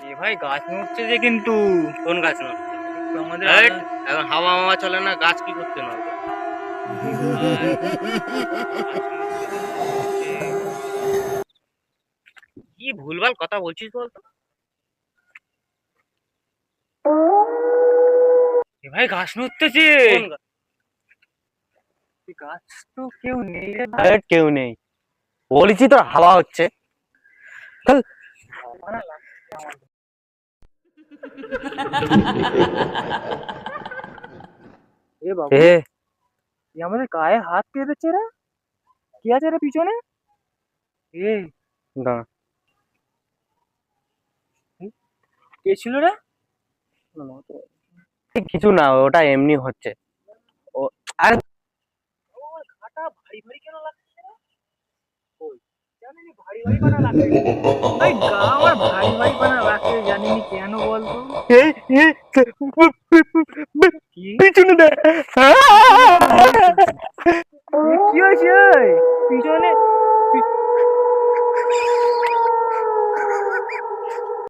এ ভাই গাছ নড়ছে যে, কিন্তু কোন গাছ নড়ছে? আমাদের এই, এখন হাওয়া মাওয়া চলে না, গাছ কি করতে নড়বে? কি ভুলভাল কথা বলছিস বলতো? এ ভাই গাছ নড়তেছে। কোন গাছ? গাছ তো কেউ নেই রে ভাই। কেউ নেই বলেছি তো, হাওয়া হচ্ছে। চল। এ বাবু, এ এ আমাদের গায়ে হাত কেটেছে রে। কি আছে রে পিছনে? এ দাঁড়া। কে ছিল রে? কিছু না, ওটা এমনি হচ্ছে। ও আর ওর ঘাটা ভারী ভারী কেন লাগছে রে? ওই জানিনি ভারী ভারী পানা লাগছে। ভাই গা আমার ভারী ভারী পানা লাগছে, জানিনি কেন বলতো? কি পিছনে দে। এ কি হয়েছে? ওই পিছনে